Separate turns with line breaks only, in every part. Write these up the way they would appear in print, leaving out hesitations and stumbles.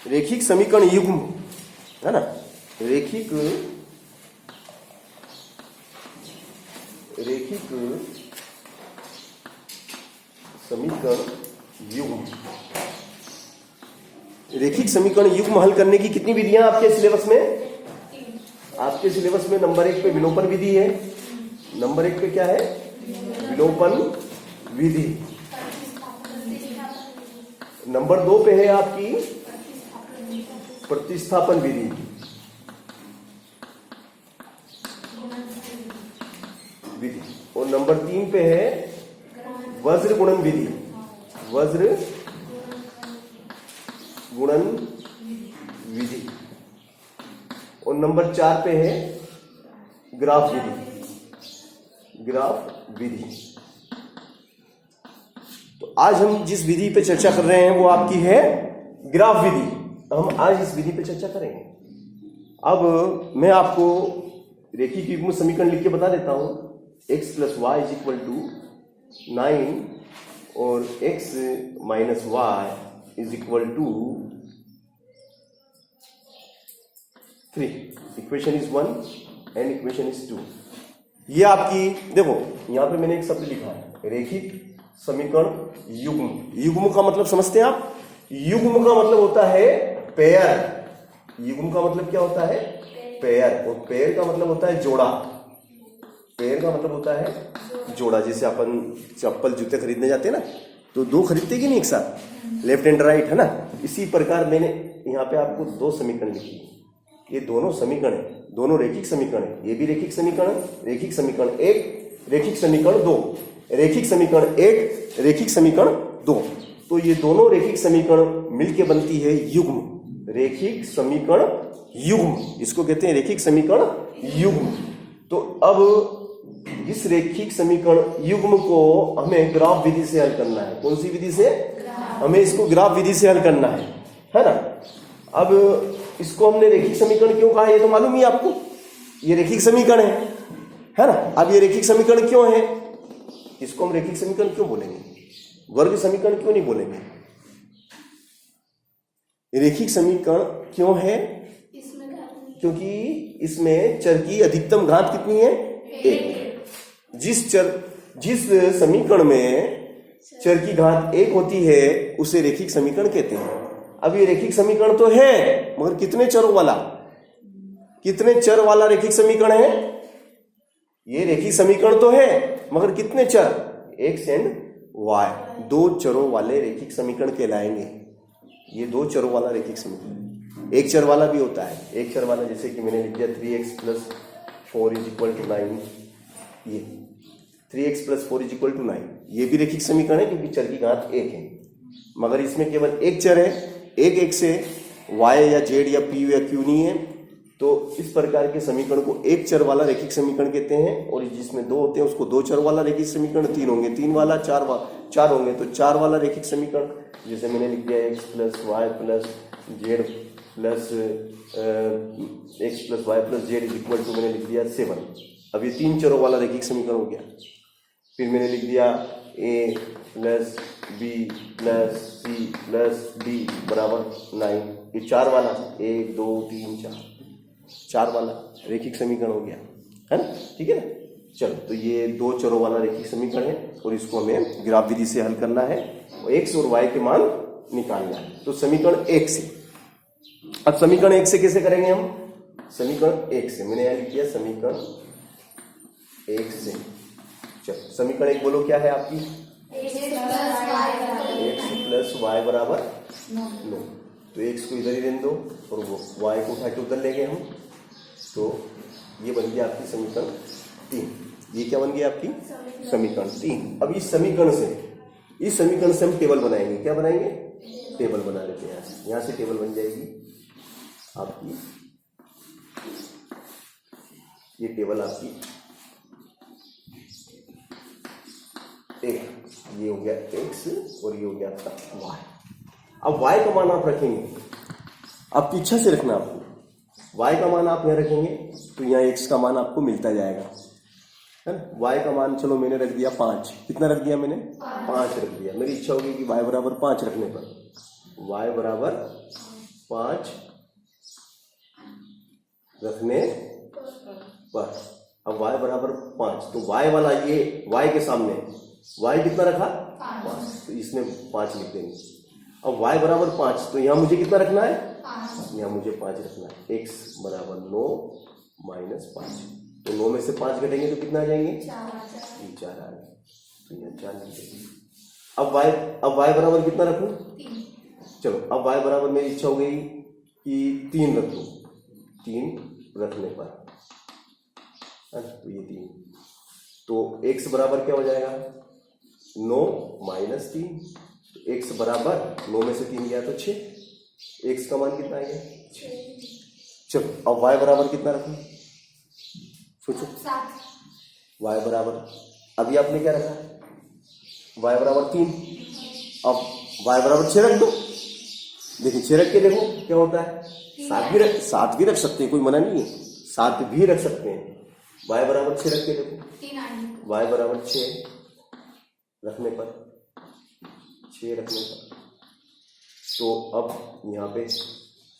रेखिक समीकरण युग्म है ना, रेखिक समीकरण युग्म। रेखिक समीकरण युग्म हल करने की कितनी विधियां आपके सिलेबस में? आपके सिलेबस में नंबर 1 पे विलोपन विधि है। नंबर 1 पे क्या है? विलोपन विधि। नंबर 2 पे है आपकी प्रतिस्थापन विधि। और नंबर 3 पे है वज्र गुणन विधि। वज्र गुणन विधि। और नंबर 4 पे है ग्राफ विधि। ग्राफ विधि। तो आज हम जिस विधि पे चर्चा कर रहे हैं वो आपकी है ग्राफ विधि। हम आज इस विधि पे चर्चा करेंगे। अब मैं आपको रेखिक युग्म समीकरण लिख के बता देता हूं। x + y = 9 और x - y = 3। Equation is 1 and equation is 2। ये आपकी देखो, यहां पे मैंने एक शब्द लिखा है रेखिक समीकरण युग्म। युग्म का मतलब समझते हैं आप? युग्म का मतलब होता है पेयर। युग्म का मतलब क्या होता है? पेयर। और पेयर का मतलब होता है जोड़ा। पेयर का मतलब होता है जोड़ा। जैसे अपन चप्पल जूते खरीदने जाते हैं ना, तो 2 खरीदते कि नहीं एक साथ, लेफ्ट एंड राइट, है ना। इसी प्रकार मैंने यहाँ पे आपको 2 समीकरण लिखी। ये दोनों समीकरण है, दोनों रेखिक समीकरण है। ये भी रेखिक समीकरण, रेखिक समीकरण 1, रेखिक समीकरण 2, रेखिक समीकरण 1, रेखिक समीकरण 2। तो ये दोनों रेखिक समीकरण मिलके बनती है युग्म। रेखिक समीकरण युग्म, इसको कहते हैं रेखिक समीकरण युग्म। तो अब इस रेखिक समीकरण युग्म को हमें ग्राफ विधि से हल करना है। कौन सी विधि से? हमें इसको ग्राफ विधि से हल करना है ना। अब इसको हमने रेखिक समीकरण क्यों कहा, ये तो मालूम ही आपको। ये रेखिक समीकरण है ना। अब ये रेखिक समीकरण क्यों है? इसको हम रेखिक समीकरण क्यों बोलेंगे? वर्ग समीकरण क्यों नहीं बोलेंगे? रेखिक समीकरण क्यों है? क्योंकि इसमें चर की अधिकतम घात कितनी है? 1। जिस समीकरण में चर की घात 1 होती है उसे रेखिक समीकरण कहते हैं। अब ये रेखिक समीकरण तो है, मगर कितने चरों वाला? कितने चर वाला रेखिक समीकरण है? ये रेखिक समीकरण तो है, मगर कितने चर? x एंड y, 2 चरों वाले रेखिक समीकरण कहलाएंगे। ये 2 चरों वाला रेखिक समीकरण। एक चर वाला भी होता है। एक चर वाला जैसे कि मैंने लिख दिया 3x + 4 = 9। ये 3x + 4 = 9, ये भी रेखिक समीकरण है क्योंकि चर की घात 1 है। मगर इसमें केवल एक चर है, एक x से y या z या p या q नहीं है। तो इस प्रकार के समीकरण को एक चर वाला रेखिक समीकरण कहते हैं। और जिसमें 2 होते हैं उसको 2 चर वाला रेखिक समीकरण, 3 होंगे 3 वाला, 4 होंगे तो 4 वाला रेखिक समीकरण। जैसे मैंने लिख दिया x + y + z x + y + z = मैंने लिख दिया 7। अब ये 3 चरों वाला रेखिक समीकरण हो गया। फिर मैंने लिख दिया a + b + c + d = 9। ये 4 वाला 1 2 3 4 वाला रेखिक समीकरण हो गया, है ना। ठीक है ना। चलो, तो ये 2 चरों वाला रेखिक समीकरण है और इसको हमें ग्राफ विधि से हल करना है और x और y के मान निकालना है। तो समीकरण 1 से, अब समीकरण 1 से कैसे करेंगे हम? समीकरण 1 से मैंने यहां लिख दिया समीकरण 1 से। चलो, समीकरण 1 बोलो क्या है आपकी? x + y = 9। तो x को इधर ही रहने दो और वो y को उठा के उधर ले गए हम। तो ये बन गया आपकी समीकरण 3। ये क्या बन गया आपकी? समीकरण 3। अब इस समीकरण से हम टेबल बनाएंगे। क्या बनाएंगे? टेबल बना लेते हैं। यहां से टेबल बन जाएगी आपकी। ये टेबल आपकी ये हो गया x और ये हो गया आपका y। अब y का मान आप रखेंगे, आप पीछे से रखना। आपको y का मान आप यहाँ रखेंगे तो यहाँ x का मान आपको मिलता जाएगा, है ना। y का मान चलो मैंने रख दिया 5। कितना रख दिया मैंने? 5 रख दिया। मेरी इच्छा होगी कि y = 5 रखने पर y = 5 रखने पर। अब y बराबर 5, तो y वाला ये y के सामने y कितना रखा 5, तो इसमें 5 लिख देंगे। अब y बराबर 5, तो यहाँ मुझे कितना रखना है, यहाँ मुझे 5 रखना है। x बराबर 9 माइनस 5, तो 9 में से 5 घटेंगे तो कितना आ जाएंगे, 4 आ गए, तो यहाँ 4 लिख देंगे। अब y बराबर कितना रखूं, चलो अब y बराबर मेरी इच्छा हो गई कि 3 रख दूं, 3 रखने पर, तो ये 3, तो x बराबर क्या हो जाएगा 9 माइनस 3, तो x बराबर 9 में से 3 गया तो 6, x का मान कितना आएगा 6। चलो अब y बराबर कितना रखूं, सोचो, y बराबर अभी आपने क्या रखा, y बराबर 3, अब y बराबर 6 रख दो। देखिए 6 रख के देखो क्या होता है, 7 भी रख सकते हैं, कोई मना नहीं है, 7 भी रख सकते हैं। y बराबर 6 रख के देखो, y बराबर 6 रखने पर, 6 रखने पर, तो अब यहाँ पे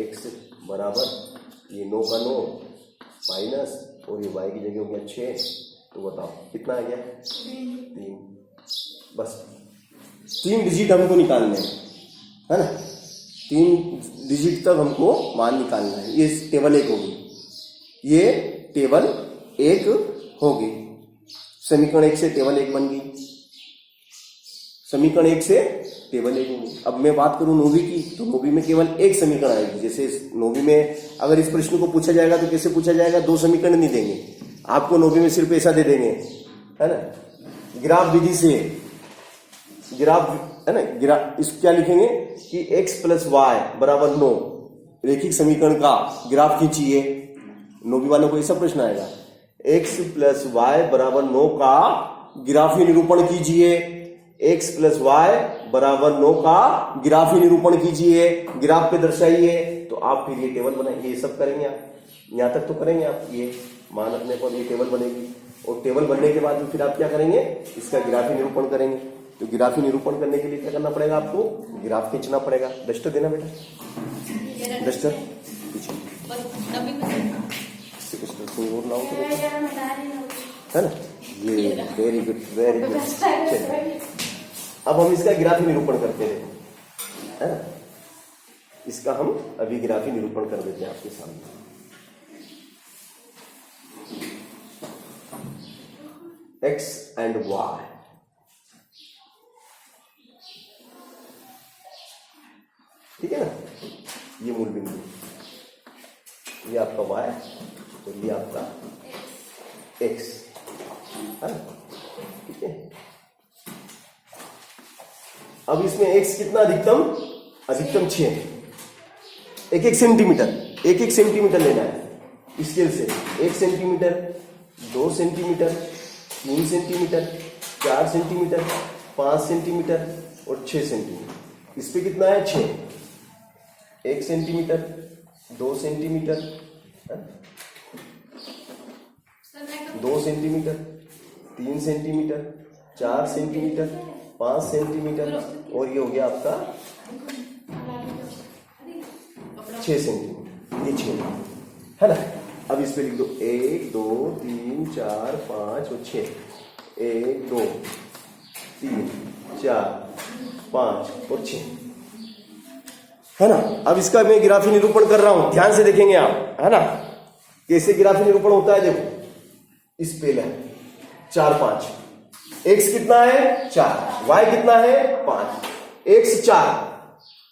x बराबर ये 9 का 9 माइनस और ये y की जगह हो गया 6, तो बताओ कितना आ गया 3। बस 3 डिजिट हमको निकालने हैं, है ना, 3 डिजिट तक हमको मान निकालना है। ये टेबल 1 होगी, ये टेबल 1 होगी, समीकरण 1 से टेबल 1 बन गई, समीकरण 1 से टेबल 1 होगी। अब मैं बात करूं नौवीं की, तो नौवीं में केवल एक समीकरण आएगी। जैसे नौवीं में अगर इस प्रश्न को पूछा जाएगा तो कैसे पूछा जाएगा, 2 समीकरण नहीं देंगे आपको, नौवीं में सिर्फ ऐसा दे देंगे, है ना, ग्राफ विधि से, ग्राफ है ना, ग्राफ इस क्या लिखेंगे कि x प्लस वाई बराबर 9, रेखिक समीकरण का ग्राफ खींचिए। नौवीं वालों को ऐसा प्रश्न आएगा, x प्लस वाई बराबर 9 का ग्राफी निरूपण कीजिए, x प्लस वाई बराबर 9 का ग्राफी निरूपण कीजिए, ग्राफ पे दर्शाइए। तो आप फिर ये टेबल बनाएंगे, ये सब करेंगे आप, यहाँ तक तो करेंगे आप, ये मान रखने पर ये टेबल बनेगी, और टेबल बनने के बाद फिर आप क्या करेंगे, इसका ग्राफी निरूपण करेंगे। तो ग्राफी निरूपण करने के लिए क्या करना पड़ेगा आपको, ग्राफ खींचना पड़ेगा। डस्टर देना बेटा, डस्टर पीछे, और लाओ तो है ना, ये वेरी गुड वेरी गुड। अब हम इसका ग्राफी निरूपण करते हैं, है ना, इसका हम अभी ग्राफी निरूपण कर देते हैं आपके सामने। x एंड y, ठीक है ना, ये मूल बिंदु, ये आपका y और ये आपका x, है ना, ठीक है। अब इसमें x कितना अधिकतम 6, 1 सेंटीमीटर लेना है स्केल से, 1 centimetre, 2 centimetre, 3 centimetre, 4 centimetre, 5 centimetre और 6 सेंटीमीटर। इस पे कितना है 6, 1 centimetre, 2 centimetre, 2 centimetre, 3 centimetre, 4 centimetre, 5 centimetre और ये हो गया आपका 6 सेंटीमीटर, ये 6 है ना। अब इस पे लिख दो 1 2 3 4 5 और 6, 1 2 3 4 5 और 6, है ना। अब इसका मैं ग्राफी निरूपण कर रहा हूं, ध्यान से देखेंगे आप, है ना, कैसे ग्राफी निरूपण होता है। देखो इस पहले 4 5, x कितना है 4, y कितना है 5, x 4,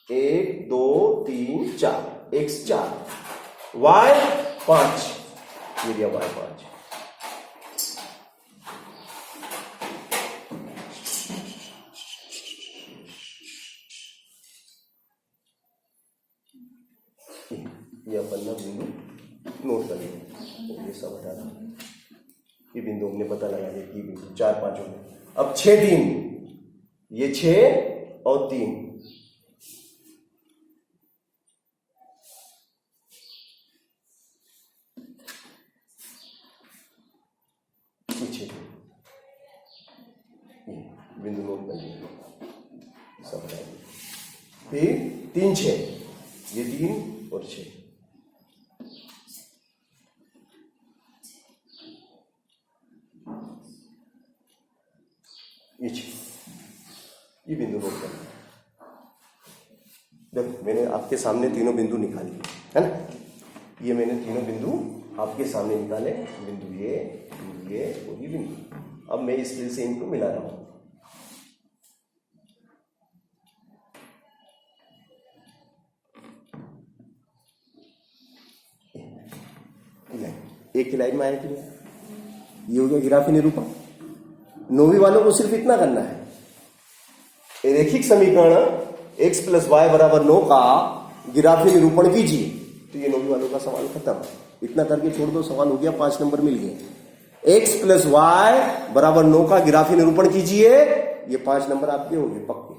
1 2 3 4, x 4, y 5, ये दिया y 5। ये अपन ना बिंदु नोट कर लेंगे, ये सब हटा दें, ये बिंदु हमने पता लगा दिया कि बिंदु 4 5 हो गए। अब 6 3, ये 6 और 3, पीछे बिंदु नोट कर लेंगे, सब हटा देंगे। फिर 3 6, ये 3 और 6, ये 6, ये बिंदु नोट करना है। देखो मैंने आपके सामने तीनों बिंदु निकाले है ना, ये मैंने तीनों बिंदु आपके सामने निकाले, बिंदु ये और ये बिंदु। अब मैं इस स्केल से इनको मिला रहा हूं। एक ही लाइन में आया कि ये हो गया ग्राफी निरूपण। 9वीं वालों को सिर्फ इतना करना है, रेखिक समीकरण x + y = 9 का ग्राफी निरूपण कीजिए। तो ये 9वीं वालों का सवाल खत्म। इतना करके छोड़ दो, सवाल हो गया, 5 नंबर मिल गए। x + y = 9 का ग्राफी निरूपण कीजिए, ये 5 नंबर आपके हो गए पक्के।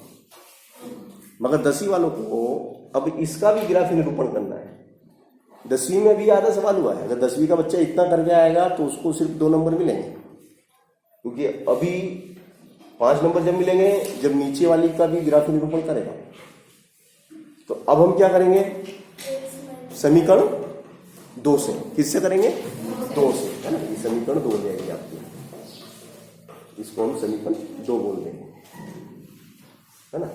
मगर 10वीं वालों को अब इसका भी ग्राफी निरूपण करना है। 10वीं में भी आधा सवाल हुआ है, अगर 10वीं का बच्चा इतना करके आएगा तो उसको सिर्फ 2 नंबर मिलेंगे, क्योंकि अभी 5 नंबर जब मिलेंगे जब नीचे वाली का भी ग्राफी निरूपण करेगा। तो अब हम क्या करेंगे, समीकरण 2 से, किससे करेंगे, 2 से, है ना। ये समीकरण 2 हो जाएगी आपकी, इसको हम समीकरण 2 बोल देंगे, है ना।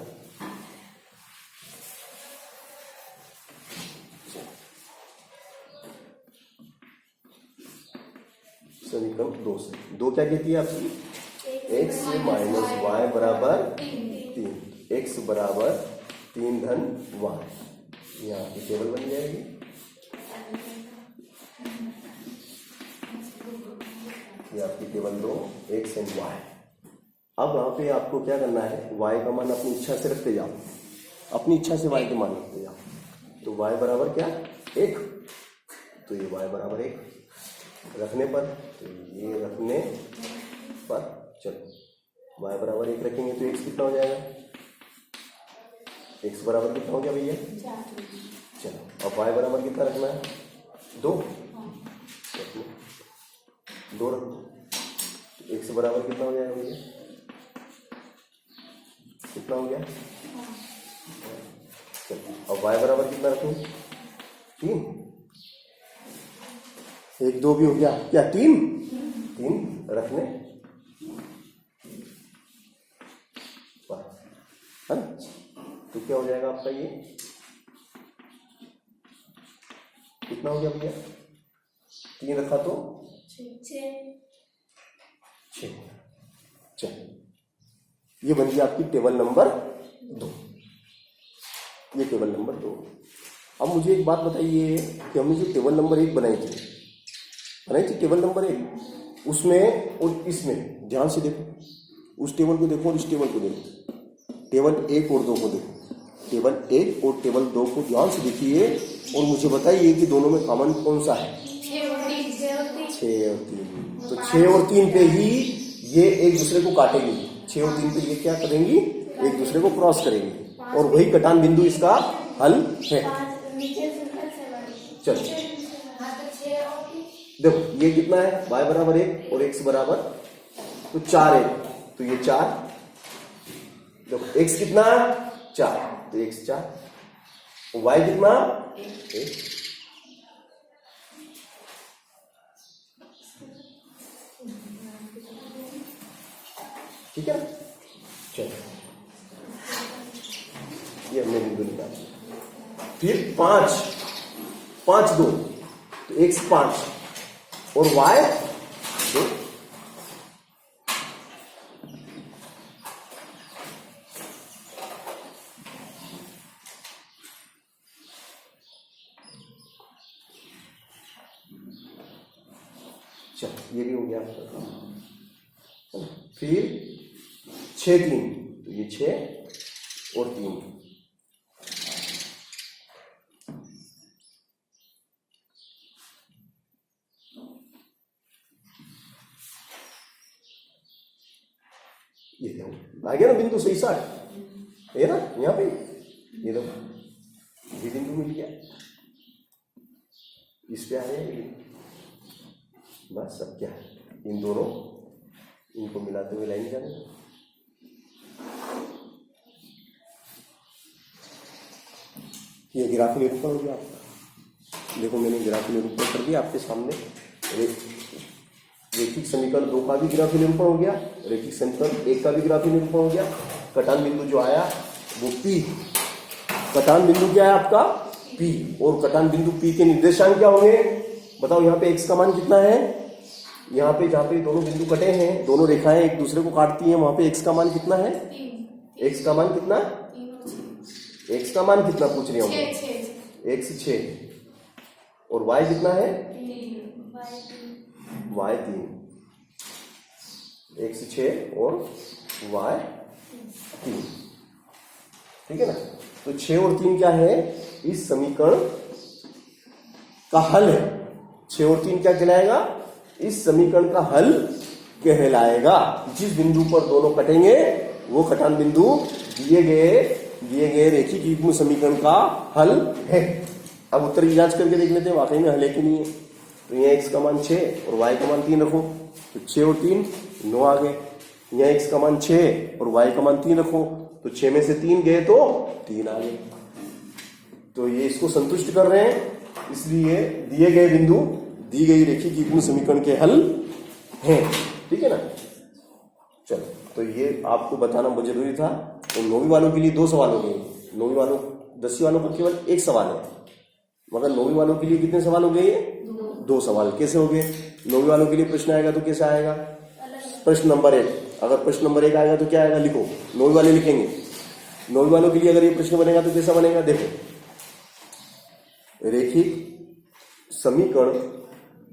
समीकरण 2 से, 2 क्या कहती है आपकी, x - y = 3, x = 3 धन y, यहाँ की टेबल बन जाएगी। ये आपकी टेबल 2, x एंड y। अब यहाँ पे आपको क्या करना है, y का मान अपनी इच्छा से रखते जाओ, अपनी इच्छा से y के मान रखते जाओ। तो y बराबर क्या, 1, तो ये y बराबर 1 रखने पर, तो ये रखने पर, चलो y बराबर 1 रखेंगे तो x कितना हो जाएगा, x बराबर कितना हो गया भैया, 4। चलो अब y बराबर कितना रखना है, 2, 2 रख दो। x बराबर कितना हो जाएगा भैया, कितना हो गया, चलो अब y बराबर कितना रखें, 3, 1 2 भी हो गया, क्या 3 रखने पर, है ना। तो क्या हो जाएगा आपका, ये कितना हो गया भैया, 3 रखा तो 6। चलो ये बन गया आपकी टेबल नंबर 2, ये टेबल नंबर 2। अब मुझे एक बात बताइए कि हमने जो टेबल नंबर 1 बनाई थी टेबल नंबर 1, उसमें और इसमें ध्यान से देखो, उस टेबल को देखो और इस टेबल को देखो, टेबल 1 और 2 को देखो, टेबल 1 और टेबल 2 को ध्यान से देखिए और मुझे बताइए कि दोनों में कॉमन कौन सा है, 6 और 3। तो 6 और 3 पे ही ये एक दूसरे को काटेंगे, 6 और 3 पे ये क्या करेंगी, एक दूसरे को क्रॉस करेंगे, और वही कटान बिंदु इसका हल है। चलो देखो ये कितना है, y बराबर 1 और x बराबर, तो 4 है, तो ये 4, देखो x कितना, 4, तो x 4, y कितना, 1। ठीक है, चलो ये हमने बिंदु निकाला। फिर 5 2, तो x 5 और y 2। चलो ये भी हो गया आपका। फिर 6 3, तो ये 6 और 3, ये देखो आ गया ना बिंदु सही साठ है ना, यहाँ पे ये देखो ये बिंदु मिल गया, इस पे आ गया बस। सब क्या है, इन दोनों इनको मिलाते हुए लाइन जाने, ये ग्राफी निरूपण हो गया आपका। देखो मैंने ग्राफी निरूपण कर दिया आपके सामने। रेखिक समीकरण 2 का भी ग्राफी निरूपण हो गया, रेखिक समीकरण 1 का भी ग्राफी निरूपण हो गया। कटान बिंदु जो आया वो P, कटान बिंदु क्या है आपका P, और कटान बिंदु P के निर्देशांक क्या होंगे बताओ। यहाँ पे x का मान कितना है, यहाँ पे जहाँ पे दोनों बिंदु कटे हैं, दोनों रेखाएं एक दूसरे को काटती हैं, वहां पे x का मान कितना है, x का मान कितना, x का मान कितना पूछ रही हूँ, x 6 और y कितना है, y 3, x 6 और y 3, ठीक है ना। तो 6 और 3 क्या है, इस समीकरण का हल है। 6 और 3 क्या कहलाएगा, इस समीकरण का हल कहलाएगा। जिस बिंदु पर दोनों कटेंगे वो कटान बिंदु दिए गए रेखिक युग्म समीकरण का हल है। अब उत्तर की जांच करके देख लेते हैं वाकई में हल है कि नहीं है। तो यहाँ x का मान 6 और y का मान 3 रखो, तो 6 और 3 9 आ गए। यहाँ x का मान 6 और y का मान 3 रखो, तो 6 में से 3 गए तो 3 आ गए। तो ये इसको संतुष्ट कर रहे हैं, इसलिए दिए गए बिंदु दी गई रेखिक युग्म समीकरण के हल हैं, ठीक है ना। चलो, तो ये आपको बताना बहुत जरूरी था। तो 9वीं वालों के लिए 2 सवाल हो गए, 9वीं वालों 10वीं वालों को केवल 1 सवाल है, मगर 9वीं वालों के लिए कितने सवाल हो गए, 2 सवाल। कैसे हो गए, 9वीं वालों के लिए प्रश्न आएगा तो कैसे आएगा, प्रश्न नंबर 1, अगर प्रश्न नंबर 1 आएगा तो क्या आएगा, लिखो, 9वीं वाले लिखेंगे। 9वीं वालों के लिए अगर ये प्रश्न बनेगा तो कैसा बनेगा, देखो, रेखिक समीकरण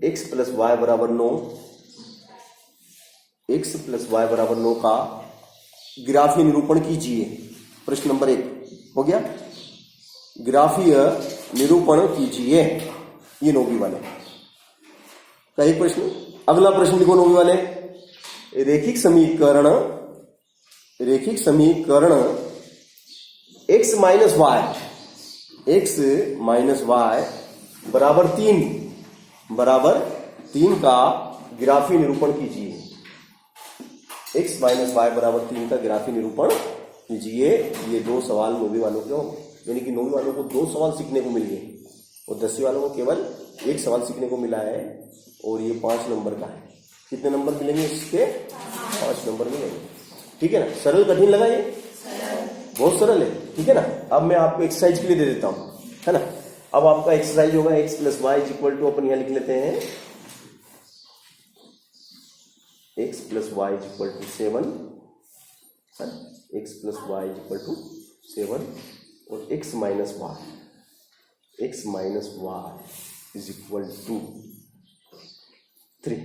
x + y = 9, x + y = 9 का ग्राफीय निरूपण कीजिए। प्रश्न नंबर 1 हो गया, ग्राफीय निरूपण कीजिए। ये 9वीं वाले का एक प्रश्न। अगला प्रश्न लिखो 9वीं वाले, रेखिक समीकरण x - y = 3 का ग्राफीय निरूपण कीजिए। x - y = 3 का ग्राफीय निरूपण कीजिए। ये 2 सवाल 9वीं वालों के होंगे, यानी कि 9वीं वालों को 2 सवाल सीखने को मिल गए और 10वीं वालों को केवल 1 सवाल सीखने को मिला है, और ये 5 नंबर का है। कितने नंबर मिलेंगे इसके, 5 नंबर मिलेंगे, ठीक है ना। सरल कठिन लगा ये, बहुत सरल है, ठीक है ना। अब मैं आपको एक्सरसाइज के लिए दे देता हूं, है ना। अब आपका एक्सरसाइज होगा x + y = अपन यहां लिख लेते हैं, x + y = 7, x + y = 7 और x - y = 3।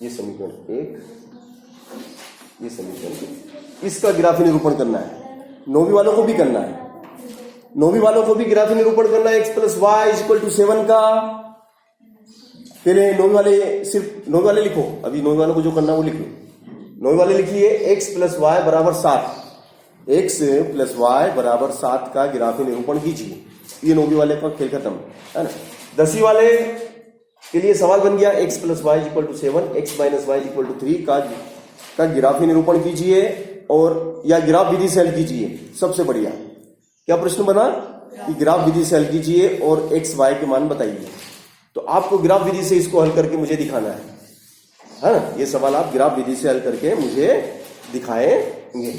ये समीकरण 1, ये समीकरण 2, इसका ग्राफीय निरूपण करना है। 9वीं वालों को भी करना है, 9वीं वालों को भी ग्राफीय निरूपण करना है। x + y = 7 का, पहले 9वीं वाले, सिर्फ 9वीं वाले लिखो, अभी 9वीं वालों को जो करना है वो लिखो। 9वीं वाले लिखिए, x + y = 7, x + y = 7 का ग्राफीय निरूपण कीजिए। ये 9वीं वाले का खेल खत्म, है ना। 10वीं वाले के लिए सवाल बन गया, x + y = 7, x - y = 3 का ग्राफीय निरूपण कीजिए, और या ग्राफ विधि से हल कीजिए। सबसे बढ़िया क्या प्रश्न बना कि ग्राफ विधि से हल कीजिए और x y के मान बताइए। तो आपको ग्राफ विधि से इसको हल करके मुझे दिखाना है ना। ये सवाल आप ग्राफ विधि से हल करके मुझे दिखाएंगे।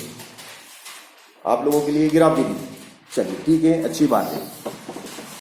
आप लोगों के लिए ग्राफ विधि, चलिए ठीक है, अच्छी बात है।